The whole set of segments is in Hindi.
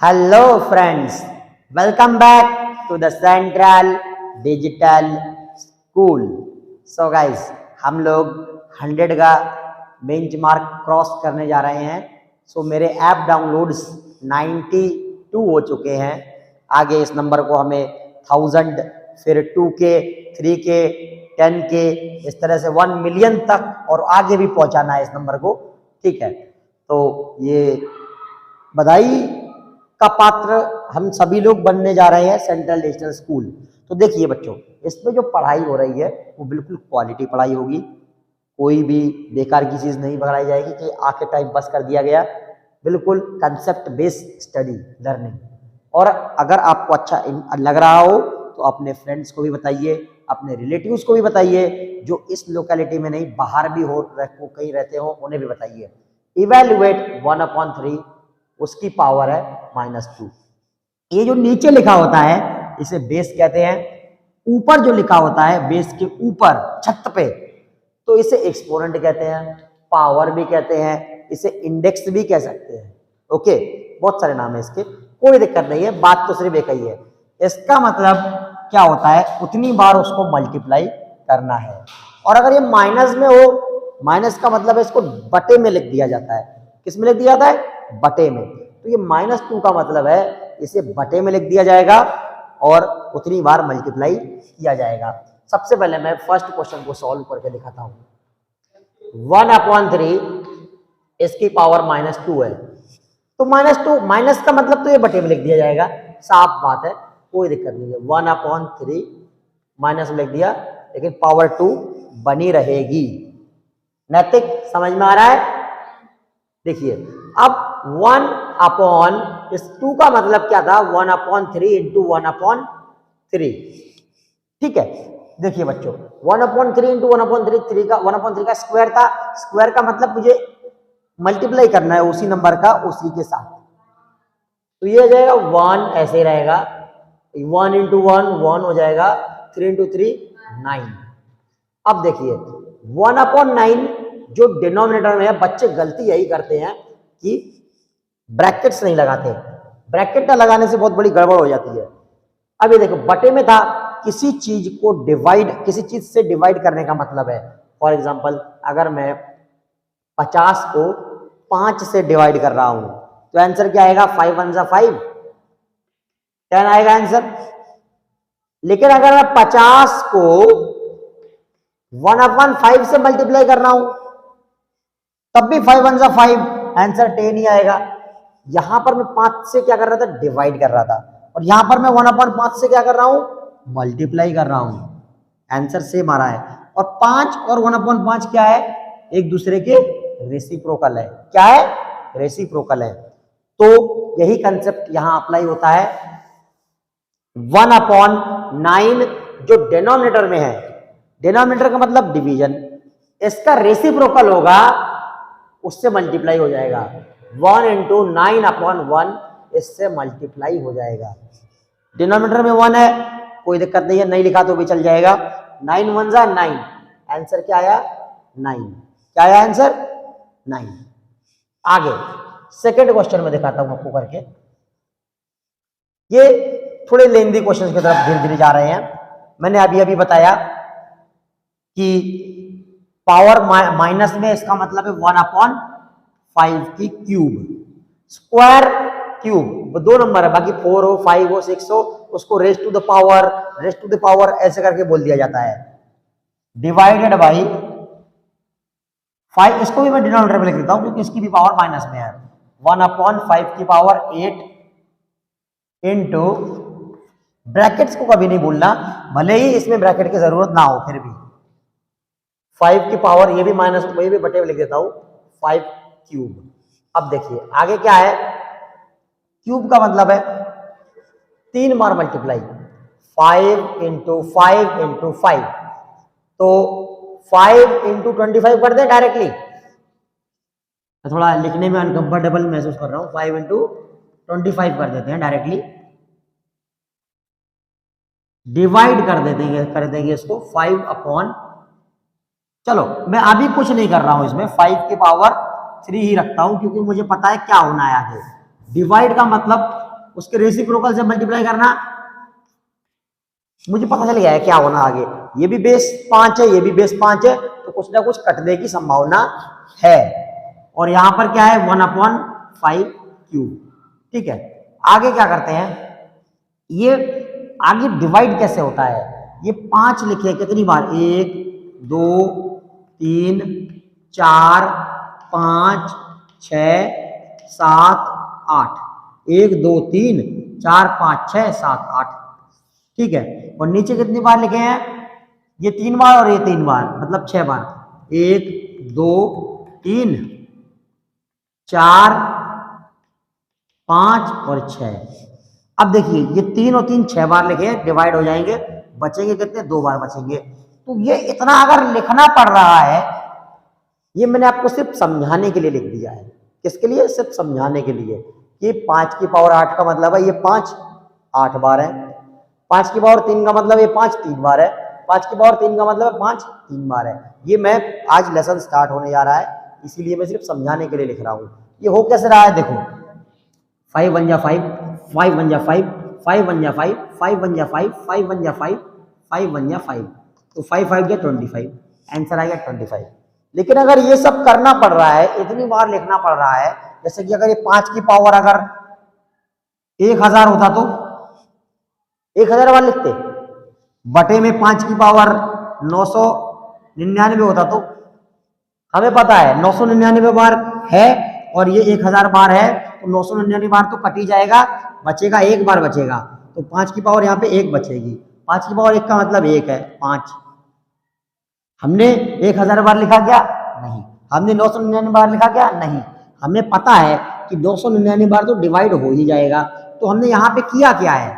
Hello friends, welcome back to the central digital school. So guys, हम लोग 100 का बेंचमार्क क्रॉस करने जा रहे हैं। सो मेरे ऐप डाउनलोड्स 92 हो चुके हैं। आगे इस नंबर को हमें 1000, फिर 2K, 3K, 10K, इस तरह से 1 मिलियन तक और आगे भी पहुंचाना है इस नंबर को। ठीक है, तो ये बधाई का पात्र हम सभी लोग बनने जा रहे हैं सेंट्रल डिजिटल स्कूल। तो देखिए बच्चों, इसमें जो पढ़ाई हो रही है वो बिल्कुल क्वालिटी पढ़ाई होगी। कोई भी बेकार की चीज़ नहीं पढ़ाई जाएगी कि आके टाइम पास कर दिया गया। बिल्कुल कंसेप्ट बेस्ड स्टडी लर्निंग। और अगर आपको अच्छा लग रहा हो तो अपने फ्रेंड्स को भी बताइए, अपने रिलेटिव्स को भी बताइए, जो इस लोकेलिटी में नहीं बाहर भी हो कहीं रहते हो उन्हें भी बताइए। इवेल्युएट 1/3, उसकी पावर है -2। ये जो नीचे लिखा होता है इसे बेस कहते हैं। ऊपर जो लिखा होता है बेस के ऊपर छत पे, तो इसे एक्सपोनेंट कहते हैं, पावर भी कहते हैं, इसे इंडेक्स भी कह सकते हैं। ओके, बहुत सारे नाम है इसके, कोई दिक्कत नहीं है, बात तो सिर्फ एक ही है। इसका मतलब क्या होता है, उतनी बार उसको मल्टीप्लाई करना है। और अगर ये माइनस में हो, माइनस का मतलब है इसको बटे में लिख दिया जाता है। किस में लिख दिया जाता है? बटे में। तो ये -2 का मतलब है इसे बटे में लिख दिया जाएगा और उतनी बार मल्टीप्लाई किया जाएगा। सबसे पहले मैं फर्स्ट क्वेश्चन को सॉल्व करके दिखाता हूं। 1/3 इसकी पावर -2 है, तो -2 माइनस का मतलब तो ये बटे में लिख दिया जाएगा, साफ बात है, कोई दिक्कत नहीं है। 1/3 माइनस में लिख दिया, लेकिन पावर 2 बनी रहेगी। नैतिक समझ में आ रहा है? देखिए अब 1/, इस 2 का मतलब क्या था, 1/3 इंटू 1/3। ठीक है, देखिए बच्चों, 1/3 इंटू 1/3, 1/3 का स्क्वायर था। स्क्वायर का मतलब मुझे मल्टीप्लाई करना है उसी नंबर का उसी के साथ। तो ये हो जाएगा 1, ऐसे रहेगा, 1 इंटू 1 1 हो जाएगा, 3 इंटू 3 9। अब देखिए 1/9 जो डिनोमिनेटर में है, बच्चे गलती यही करते हैं कि ब्रैकेट्स नहीं लगाते। ब्रैकेट ना लगाने से बहुत बड़ी गड़बड़ हो जाती है। अब ये देखो, बटे में था, किसी चीज को डिवाइड, किसी चीज से डिवाइड करने का मतलब है। फॉर एग्जांपल, अगर मैं 50 को 5 से डिवाइड कर रहा हूं तो आंसर क्या आएगा? 5 1 जा 5, 10 आएगा आंसर। लेकिन अगर मैं 50 को 1/5 से मल्टीप्लाई कर रहा हूं तब भी 5 1 जा 5, आंसर 10 ही आएगा। यहां पर मैं 5 से क्या कर रहा था? डिवाइड कर रहा था, और यहां पर मैं 1/5 से क्या कर रहा हूं? मल्टीप्लाई कर रहा हूं। आंसर सेम आ रहा है। और 5 और 1/5 क्या है? एक दूसरे के रेसिप्रोकल है। क्या है? रेसिप्रोकल है। तो यही कंसेप्ट यहां अप्लाई होता है। 1/9 जो डिनोमिनेटर में है, डिनोमिनेटर का मतलब डिवीजन, इसका रेसिप्रोकल होगा, उससे मल्टीप्लाई हो जाएगा। 1 इंटू 9/1 इससे मल्टीप्लाई हो जाएगा। डिनोमिनेटर में 1 है, कोई दिक्कत नहीं है, नहीं लिखा तो भी चल जाएगा। 9 1 जा 9, आंसर क्या आया? 9। क्या आया आंसर? 9। आगे सेकेंड क्वेश्चन में दिखाता हूं आपको करके। ये थोड़े लेंदी क्वेश्चन की तरफ धीरे धीरे जा रहे हैं। मैंने अभी अभी बताया कि पावर माइनस में इसका मतलब है 1/5 की क्यूब। स्क्वायर क्यूब 2 नंबर है, बाकी 4 हो 5 हो 6 हो, उसको रेस्ट टू द पावर ऐसे करके बोल दिया जाता है। डिवाइडेड बाई 5, इसको भी मैं डिनोमिनेटर में लिख देता हूं क्योंकि इसकी भी पावर माइनस में है। 1/5 की पावर 8 इंटू, ब्रैकेट्स को कभी नहीं भूलना, भले ही इसमें ब्रैकेट की जरूरत ना हो, फिर भी 5 की पावर, ये भी माइनस, ये भी बटे में लिख देता हूं, 5 क्यूब। अब देखिए आगे क्या है, क्यूब का मतलब है 3 बार मल्टीप्लाई, 5 इंटू 5 इंटू 5, तो 5 इंटू 25 कर दे डायरेक्टली। थोड़ा लिखने में अनकंफर्टेबल महसूस कर रहा हूं, 5 इंटू 25 कर देते हैं डायरेक्टली, डिवाइड कर देंगे इसको 5/, चलो मैं अभी कुछ नहीं कर रहा हूं इसमें, 5 की पावर 3 ही रखता हूं क्योंकि मुझे पता है क्या होना है आगे। डिवाइड का मतलब उसके रेसिप्रोकल से मल्टीप्लाई करना, मुझे पता चल गया है क्या होना आगे। ये भी बेस 5 है, ये भी बेस 5 है, तो कुछ ना कुछ कटने की संभावना है। और यहां पर क्या है 1/5 क्यूब। ठीक है, आगे क्या करते हैं, ये आगे डिवाइड कैसे होता है। ये 5 लिखे कितनी बार, 1 2 3 4 5 6 7 8, 1 2 3 4 5 6 7 8। ठीक है, और नीचे कितनी बार लिखे हैं, ये 3 बार और ये 3 बार, मतलब 6 बार, 1 2 3 4 5 और 6। अब देखिए ये 3 और 3 6 बार लिखे हैं, डिवाइड हो जाएंगे, बचेंगे कितने, 2 बार बचेंगे। तो ये इतना अगर लिखना पड़ रहा है, ये मैंने आपको सिर्फ समझाने के लिए लिख दिया है। किसके लिए, सिर्फ समझाने के लिए कि 5 की पावर 8 का मतलब है ये 5 8 बार है, 5 की पावर 3 का मतलब ये 5 3 बार है, 5 की पावर 3 का मतलब 5 3 बार है। ये मैं आज लेसन स्टार्ट होने जा रहा है, इसीलिए मैं सिर्फ समझाने के लिए लिख रहा हूं। ये हो कैसे रहा है, देखो 5 1 जा 5, 5 1 जा 5, 5 1 जा 5, 5 1 जा 5, 5 1 जा 5, 5 1 जा 5, तो 5 5 जा 25, आंसर आएगा 25। लेकिन अगर ये सब करना पड़ रहा है, इतनी बार लिखना पड़ रहा है, जैसे कि अगर ये 5 की पावर अगर 1000 होता तो 1000 बार लिखते, बटे में 5 की पावर 999 होता तो हमें पता है 999 बार है और ये 1000 बार है, तो 999 बार तो कट ही जाएगा, बचेगा 1 बार बचेगा, तो 5 की पावर यहाँ पे 1 बचेगी। 5 की पावर 1 का मतलब 1 है 5। हमने 1000 बार लिखा क्या, नहीं। हमने 999 बार लिखा क्या, नहीं। हमें पता है कि 999 बार तो डिवाइड हो ही जाएगा, तो हमने यहाँ पे किया क्या है,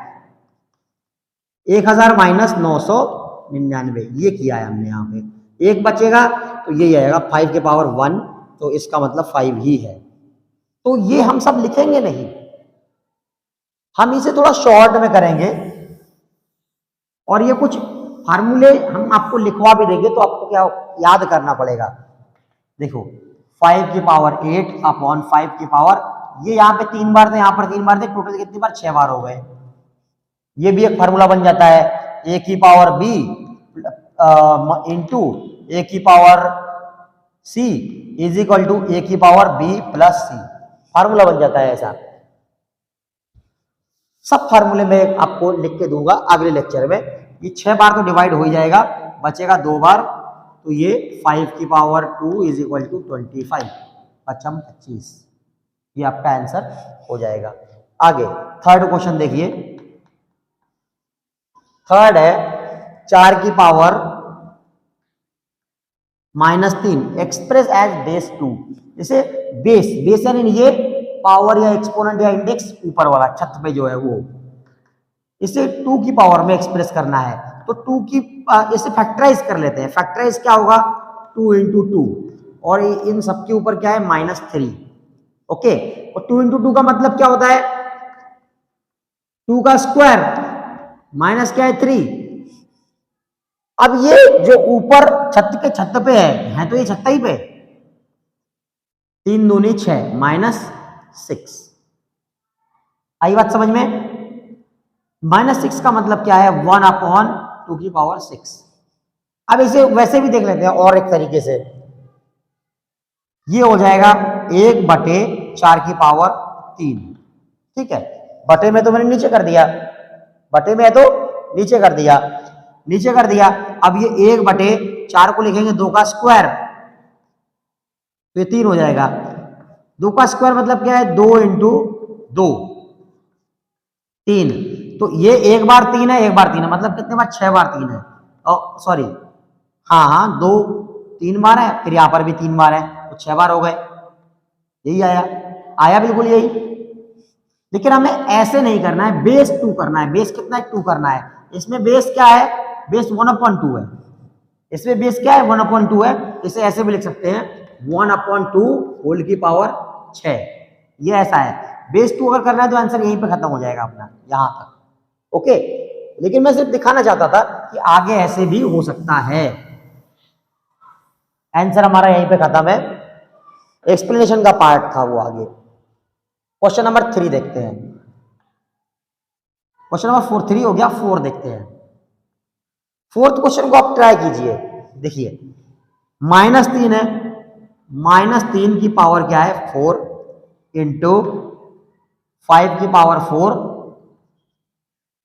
1000 माइनस 999, ये किया है हमने। यहाँ पे 1 बचेगा, तो ये आएगा 5 के पावर 1, तो इसका मतलब 5 ही है। तो ये हम सब लिखेंगे नहीं, हम इसे थोड़ा शॉर्ट में करेंगे, और ये कुछ फार्मूले हम आपको लिखवा भी देंगे, तो आपको क्या याद करना पड़ेगा। देखो 5 की पावर 8 अपॉन 5 की पावर, ये यहाँ पे 3 बार थे, यहाँ पर 3 बार थे, टोटल कितनी बार, 6 बार हो गए। ये भी एक फार्मूला बन जाता है, a की पावर b इंटू a की power c is equal to a की power b plus c। Formula बन जाता है ऐसा। सब फार्मूले में आपको लिख के दूंगा अगले लेक्चर में। ये 6 बार तो डिवाइड हो ही जाएगा, बचेगा 2 बार, तो ये 5 की पावर 2 इज इक्वल टू 25, 25। ये आपका आंसर हो जाएगा। आगे थर्ड क्वेश्चन देखिए, थर्ड है 4 की पावर -3 एक्सप्रेस एज बेस 2। जैसे बेस यानी ये पावर या एक्सपोनेंट या इंडेक्स ऊपर वाला छत पे जो है वो, इसे 2 की पावर में एक्सप्रेस करना है, तो 2 की इसे फैक्टराइज कर लेते हैं। फैक्टराइज क्या होगा, 2 इंटू 2, और इन सब के ऊपर क्या है -3। ओके, और 2 इंटू 2 का मतलब क्या होता है, 2 का स्क्वायर माइनस क्या है 3। अब ये जो ऊपर छत पे है तो ये छत ही पे, 3 दूनी 6 -6। आई बात समझ में, -6 का मतलब क्या है, 1/2 की पावर 6। अब इसे वैसे भी देख लेते हैं और एक तरीके से, ये हो जाएगा 1/4 की पावर 3। ठीक है, बटे में तो मैंने नीचे कर दिया, बटे में है तो नीचे कर दिया, नीचे कर दिया। अब ये 1/4 को लिखेंगे 2 का स्क्वायर, तो ये 3 हो जाएगा। 2 का स्क्वायर मतलब क्या है, 2 इंटू 2 3, तो ये 1 बार 3 है, 1 बार 3 है, मतलब कितने बार, 6 बार 3 है। सॉरी, हाँ 2 3 बार है, फिर यहाँ पर भी 3 बार है, तो 6 बार हो गए। यही आया बिल्कुल यही। लेकिन हमें ऐसे नहीं करना है, बेस 2 करना है। बेस कितना है, 2 करना है। इसमें बेस क्या है, बेस 1/2 है। इसमें बेस क्या है, 1/2 है। इसे ऐसे भी लिख सकते हैं 1/2 होल की पावर 6। ये ऐसा है, बेस 2 अगर करना है तो आंसर यहीं पे खत्म हो जाएगा अपना, यहां तक। ओके, लेकिन मैं सिर्फ दिखाना चाहता था कि आगे ऐसे भी हो सकता है। आंसर हमारा यहीं पे खत्म है, एक्सप्लेनेशन का पार्ट था वो आगे। क्वेश्चन नंबर 3 देखते हैं। क्वेश्चन नंबर 4 3 हो गया। 4 देखते हैं। फोर्थ क्वेश्चन को आप ट्राई कीजिए। देखिए -3 है, -3 की पावर क्या है 4 इंटू 5 की पावर 4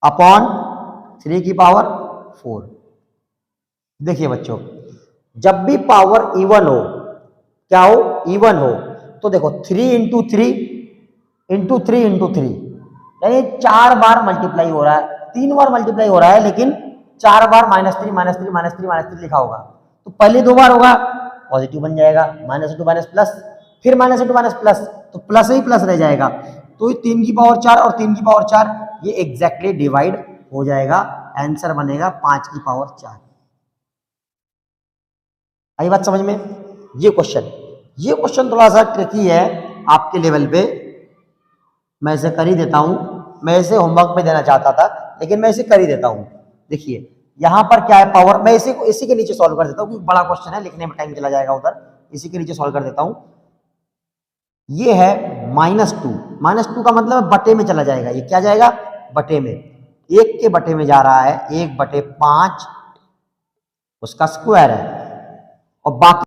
अपॉन 3 की पावर 4। देखिए बच्चों, जब भी पावर इवन हो, क्या हो, इवन हो, तो देखो 3 इंटू 3 इंटू 3 इंटू 3, यानी 4 बार मल्टीप्लाई हो रहा है, 3 बार मल्टीप्लाई हो रहा है, लेकिन 4 बार -3 -3 -3 -3 लिखा होगा। तो पहले 2 बार होगा पॉजिटिव बन जाएगा, -2 माइनस प्लस, फिर -2 माइनस प्लस, तो प्लस ही प्लस रह जाएगा। तो 3 की पावर 4 और 3 की पावर 4 ये एग्जैक्टली डिवाइड हो जाएगा, आंसर बनेगा 5 की पावर 4। आई बात समझ में? ये क्वेश्चन थोड़ा सा ट्रिकी है आपके लेवल पे, मैं इसे कर ही देता हूं। मैं इसे होमवर्क में देना चाहता था, लेकिन मैं इसे कर ही देता हूं। देखिए यहां पर क्या है पावर, मैं इसी के नीचे सॉल्व कर देता हूं, क्योंकि बड़ा क्वेश्चन है, लिखने में टाइम चला जाएगा उधर, इसी के नीचे सॉल्व कर देता हूं। ये है -2, -2 का मतलब बटे में चला जाएगा, ये क्या जाएगा, बटे में, 1 के बटे में जा रहा है, 1/5 उसका स्क्वायर है, और बाकी